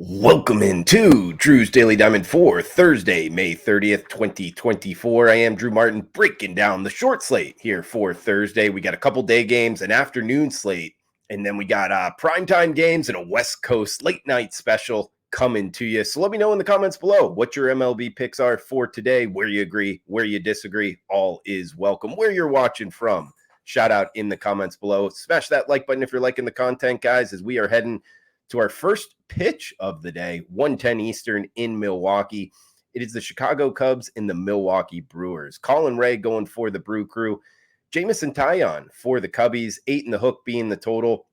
Welcome into Drew's Daily Diamond for Thursday, May 30th, 2024. I am Drew Martin breaking down the short slate here for Thursday. We got a couple day games, an afternoon slate, and then we got primetime games and a West Coast late night special coming to you. So let me know in the comments below what your MLB picks are for today, where you agree, where you disagree. All is welcome. Where you're watching from, shout out in the comments below. Smash that like button if you're liking the content, guys, as we are heading to our first pitch of the day, 1:10 Eastern in Milwaukee. It is the Chicago Cubs and the Milwaukee Brewers. Colin Ray going for the Brew Crew. Jamison Taillon for the Cubbies, 8 in the hook being the total.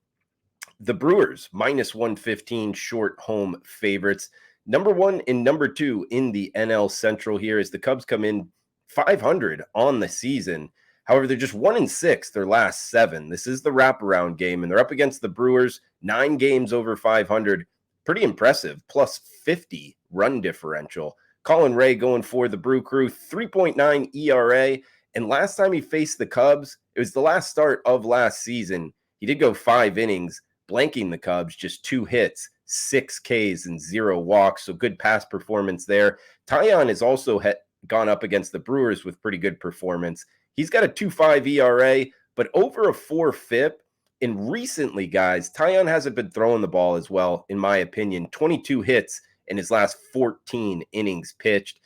The Brewers, minus 115 short home favorites. Number 1 and number 2 in the NL Central here as the Cubs come in 500 on the season. However, they're just 1-6 their last 7. This is the wraparound game, and they're up against the Brewers, 9 games over 500. Pretty impressive, plus 50 run differential. Colin Ray going for the Brew Crew, 3.9 ERA. And last time he faced the Cubs, it was the last start of last season. He did go 5 innings, blanking the Cubs, just 2 hits, 6 Ks, and 0 walks. So good pass performance there. Taillon has also gone up against the Brewers with pretty good performance. He's got a 2.5 ERA, but over a 4 FIP. And recently, guys, Taillon hasn't been throwing the ball as well, in my opinion. 22 hits in his last 14 innings pitched.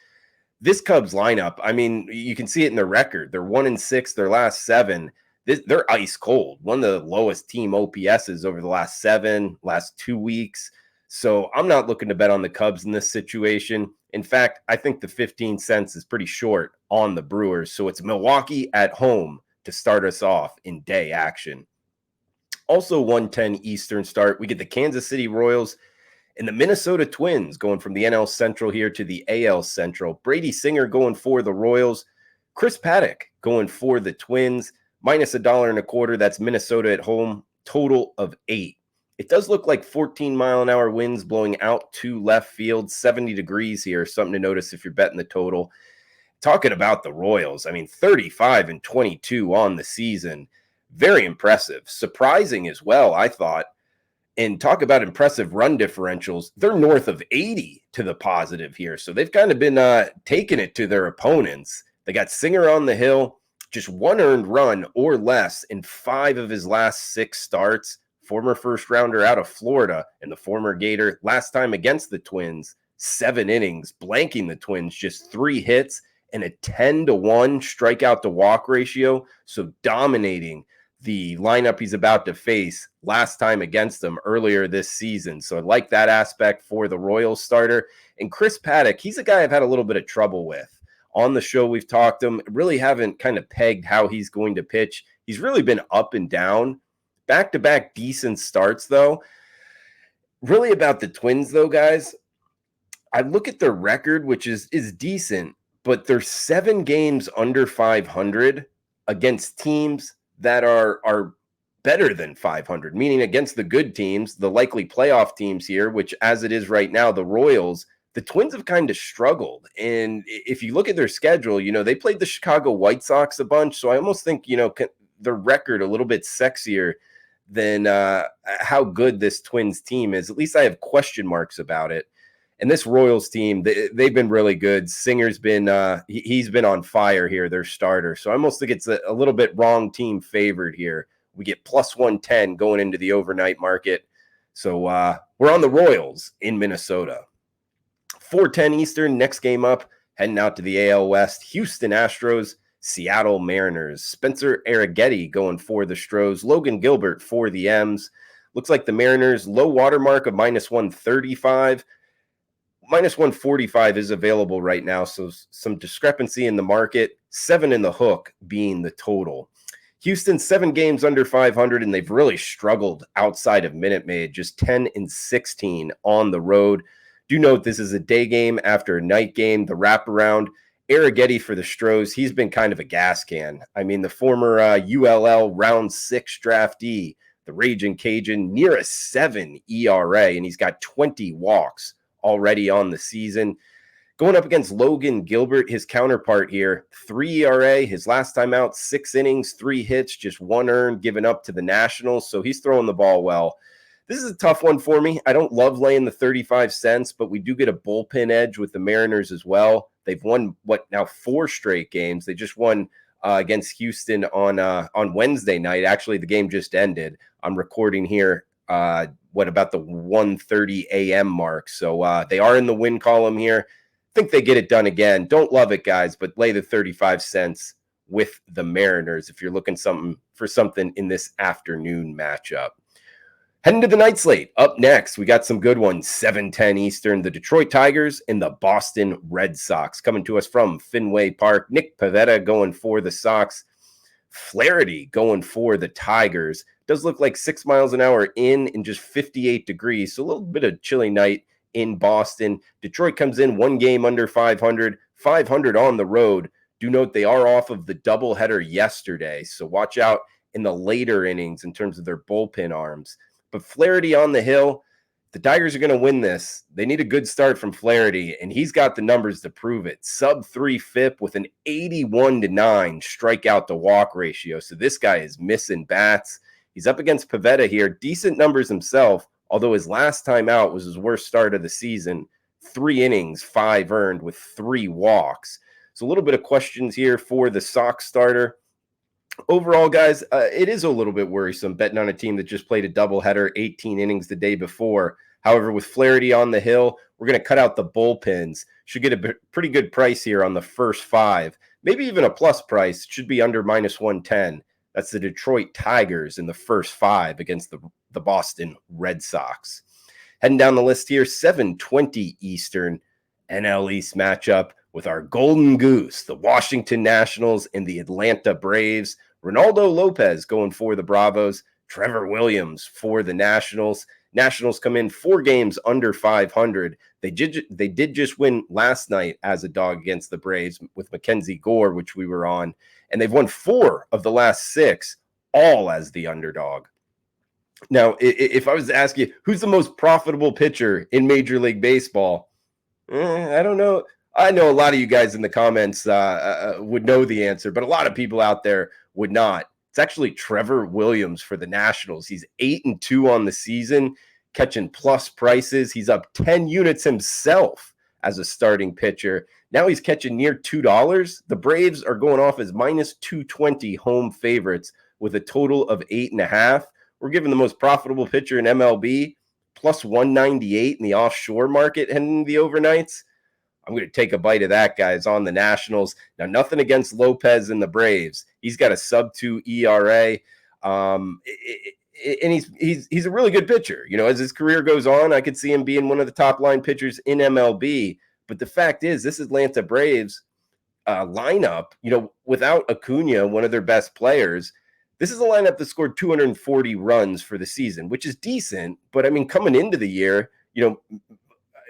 This Cubs lineup, I mean, you can see it in their record. They're 1-6 their last 7. They're ice cold. One of the lowest team OPSs over the last 2 weeks. So I'm not looking to bet on the Cubs in this situation. In fact, I think the 15 cents is pretty short on the Brewers. So it's Milwaukee at home to start us off in day action. Also 1:10 Eastern start. We get the Kansas City Royals and the Minnesota Twins going from the NL Central here to the AL Central. Brady Singer going for the Royals. Chris Paddock going for the Twins. Minus $1.25. That's Minnesota at home. Total of 8. It does look like 14-mile-an-hour winds blowing out to left field. 70 degrees here. Something to notice if you're betting the total. Talking about the Royals, I mean, 35-22 on the season. Very impressive. Surprising as well, I thought. And talk about impressive run differentials. They're north of 80 to the positive here. So they've kind of been taking it to their opponents. They got Singer on the hill, just 1 earned run or less in 5 of his last 6 starts. Former first rounder out of Florida and the former Gator. Last time against the Twins, 7 innings, blanking the Twins, just 3 hits and a 10-to-1 strikeout to walk ratio. So dominating the lineup he's about to face last time against them earlier this season. So I like that aspect for the Royals starter. And Chris Paddock, he's a guy I've had a little bit of trouble with. On the show, we've talked to him, really haven't kind of pegged how he's going to pitch. He's really been up and down. Back-to-back decent starts, though. Really about the Twins, though, guys, I look at their record, which is decent, but they're 7 games under 500 against teams that are better than 500, meaning against the good teams, the likely playoff teams here, which as it is right now, the Royals, the Twins have kind of struggled. And if you look at their schedule, they played the Chicago White Sox a bunch. So I almost think, their record a little bit sexier than how good this Twins team is. At least I have question marks about it. And this Royals team, they've been really good. Singer's been he's been on fire here, their starter. So I almost think it's a little bit wrong team favored here. We get plus 110 going into the overnight market. So we're on the Royals in Minnesota. 4:10 Eastern, next game up, heading out to the AL West. Houston Astros, Seattle Mariners. Spencer Arrighetti going for the Stros. Logan Gilbert for the M's. Looks like the Mariners, low water mark of minus 135. Minus 145 is available right now, so some discrepancy in the market. 7 in the hook being the total. Houston, 7 games under 500, and they've really struggled outside of Minute Maid, just 10-16 on the road. Do note this is a day game after a night game, the wraparound. Arrighetti for the Stros, he's been kind of a gas can. I mean, the former ULL round 6 draftee, the Raging Cajun, near a 7 ERA, and he's got 20 walks already on the season. Going up against Logan Gilbert, his counterpart here, 3 ERA, his last time out, 6 innings, 3 hits, just 1 earned, given up to the Nationals. So he's throwing the ball well. This is a tough one for me. I don't love laying the 35 cents, but we do get a bullpen edge with the Mariners as well. They've won, now 4 straight games. They just won against Houston on Wednesday night. Actually, the game just ended. I'm recording here, about the 1:30 a.m. mark. So they are in the win column here. I think they get it done again. Don't love it, guys, but lay the 35 cents with the Mariners if you're looking for something in this afternoon matchup. Heading to the night slate. Up next, we got some good ones. 7:10 Eastern, the Detroit Tigers and the Boston Red Sox coming to us from Fenway Park. Nick Pivetta going for the Sox. Flaherty going for the Tigers. Does look like 6 miles an hour in just 58 degrees. So a little bit of chilly night in Boston. Detroit comes in 1 game under 500, 500 on the road. Do note they are off of the doubleheader yesterday. So watch out in the later innings in terms of their bullpen arms. But Flaherty on the hill, the Tigers are going to win this. They need a good start from Flaherty, and he's got the numbers to prove it. Sub-3 FIP with an 81-9 strikeout to walk ratio. So this guy is missing bats. He's up against Pivetta here. Decent numbers himself, although his last time out was his worst start of the season. 3 innings, 5 earned with 3 walks. So a little bit of questions here for the Sox starter. Overall, guys, it is a little bit worrisome betting on a team that just played a doubleheader, 18 innings the day before. However, with Flaherty on the hill, we're going to cut out the bullpens. Should get a pretty good price here on the first 5. Maybe even a plus price. Should be under -110. That's the Detroit Tigers in the first 5 against the Boston Red Sox. Heading down the list here, 7:20 Eastern, NL East matchup with our Golden Goose, the Washington Nationals and the Atlanta Braves. Ronaldo Lopez going for the Bravos. Trevor Williams for the Nationals. Nationals come in 4 games under 500. They did just win last night as a dog against the Braves with Mackenzie Gore, which we were on. And they've won 4 of the last 6, all as the underdog. Now, if I was to ask you, who's the most profitable pitcher in Major League Baseball? I don't know. I know a lot of you guys in the comments would know the answer, but a lot of people out there would not. It's actually Trevor Williams for the Nationals. He's 8-2 on the season, catching plus prices. He's up 10 units himself as a starting pitcher. Now he's catching near $2. The Braves are going off as -220 home favorites with a total of 8.5. We're giving the most profitable pitcher in MLB plus 198 in the offshore market heading into the overnights. I'm going to take a bite of that, guys, on the Nationals. Now, nothing against Lopez and the Braves. He's got a sub-2 ERA, and he's a really good pitcher. You know, as his career goes on, I could see him being one of the top-line pitchers in MLB. But the fact is, this Atlanta Braves lineup, you know, without Acuna, one of their best players, this is a lineup that scored 240 runs for the season, which is decent. But, I mean, coming into the year, you know,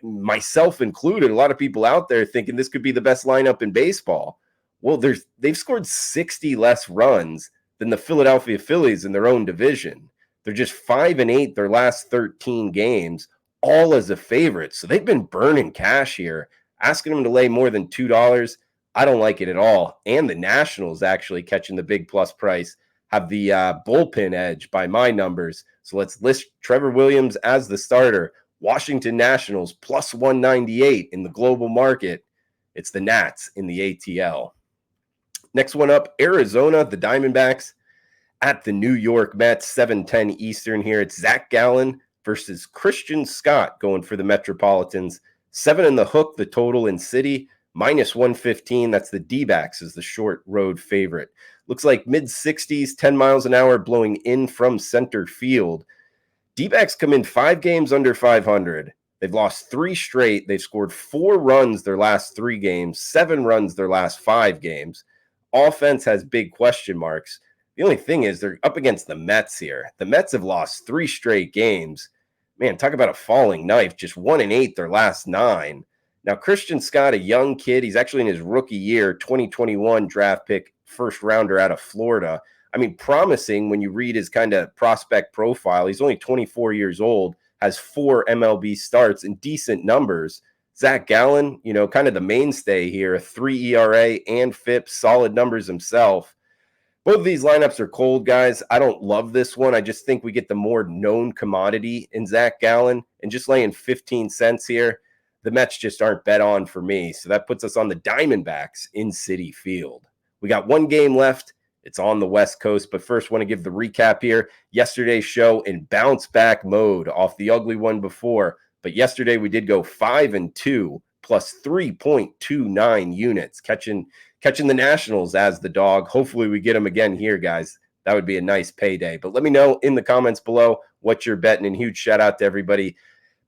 myself included, a lot of people out there thinking this could be the best lineup in baseball. Well, they've scored 60 less runs than the Philadelphia Phillies in their own division. They're just 5-8 their last 13 games, all as a favorite. So they've been burning cash here. Asking them to lay more than $2, I don't like it at all. And the Nationals actually catching the big plus price have the bullpen edge by my numbers. So let's list Trevor Williams as the starter. Washington Nationals plus 198 in the global market. It's the Nats in the ATL. Next one up, Arizona, the Diamondbacks at the New York Mets, 7:10 Eastern here. It's Zach Gallen versus Christian Scott going for the Metropolitans. 7 in the hook, the total in city, -115. That's the D-backs as the short road favorite. Looks like mid-60s, 10 miles an hour blowing in from center field. D-backs come in 5 games under 500. They've lost 3 straight. They've scored 4 runs their last 3 games, 7 runs their last 5 games. Offense has big question marks. The only thing is they're up against the Mets here. The Mets have lost 3 straight games. Man, talk about a falling knife. Just 1-8 their last 9. Now, Christian Scott, a young kid, he's actually in his rookie year, 2021 draft pick, first rounder out of Florida. I mean, promising when you read his kind of prospect profile. He's only 24 years old, has 4 MLB starts and decent numbers. Zach Gallen, you know, kind of the mainstay here, 3 ERA and FIP, solid numbers himself. Both of these lineups are cold, guys. I don't love this one. I just think we get the more known commodity in Zach Gallen, and just laying 15 cents here. The Mets just aren't bet on for me. So that puts us on the Diamondbacks in Citi Field. We got one game left. It's on the West Coast, but first want to give the recap here. Yesterday's show in bounce back mode off the ugly one before, but yesterday we did go 5-2 plus 3.29 units, catching the Nationals as the dog. Hopefully we get them again here, guys. That would be a nice payday. But let me know in the comments below what you're betting, and huge shout out to everybody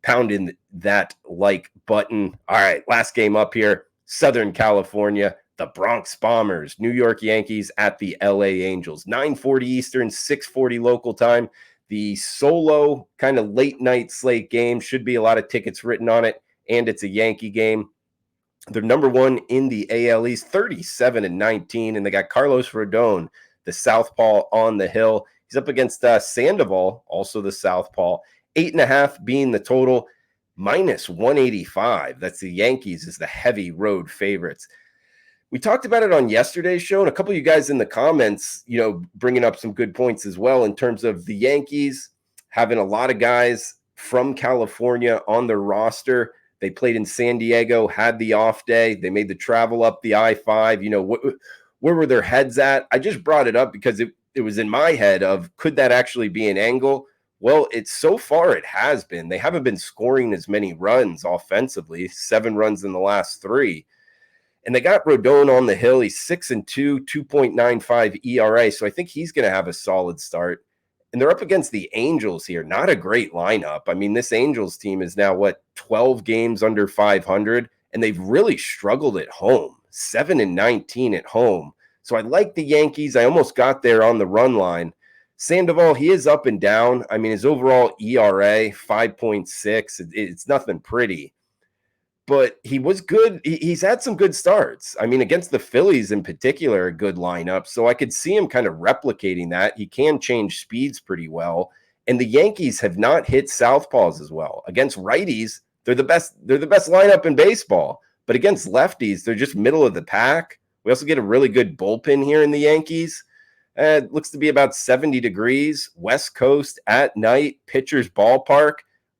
pounding that like button. All right, last game up here, Southern California. The Bronx Bombers, New York Yankees at the LA Angels. 9:40 Eastern, 6:40 local time. The solo kind of late night slate game. Should be a lot of tickets written on it, and it's a Yankee game. They're number one in the AL East, 37-19, and they got Carlos Rodon, the southpaw, on the hill. He's up against Sandoval, also the southpaw. 8.5 being the total, minus 185. That's the Yankees as the heavy road favorites. We talked about it on yesterday's show, and a couple of you guys in the comments, bringing up some good points as well in terms of the Yankees having a lot of guys from California on their roster. They played in San Diego, had the off day. They made the travel up the I-5. Where were their heads at? I just brought it up because it was in my head of, could that actually be an angle? Well, so far it has been. They haven't been scoring as many runs offensively, 7 runs in the last 3. And they got Rodon on the hill. He's 6-2, 2.95 ERA. So I think he's going to have a solid start. And they're up against the Angels here. Not a great lineup. I mean, this Angels team is now, 12 games under 500, and they've really struggled at home. 7-19 at home. So I like the Yankees. I almost got there on the run line. Sandoval, he is up and down. I mean, his overall ERA, 5.6. It's nothing pretty. But he was good. He's had some good starts. I mean, against the Phillies in particular, a good lineup. So I could see him kind of replicating that. He can change speeds pretty well. And the Yankees have not hit southpaws as well. Against righties, they're the best lineup in baseball. But against lefties, they're just middle of the pack. We also get a really good bullpen here in the Yankees. It looks to be about 70 degrees, West Coast at night, pitcher's ballpark.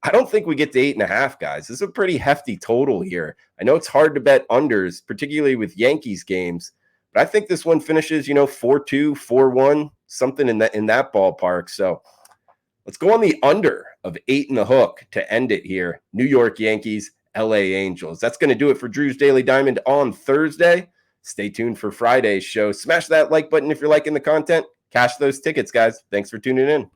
I don't think we get to 8.5, guys. This is a pretty hefty total here. I know it's hard to bet unders, particularly with Yankees games, but I think this one finishes, 4-2, 4-1, something in that ballpark. So let's go on the under of 8.5 to end it here. New York Yankees, LA Angels. That's going to do it for Drew's Daily Diamond on Thursday. Stay tuned for Friday's show. Smash that like button if you're liking the content. Cash those tickets, guys. Thanks for tuning in.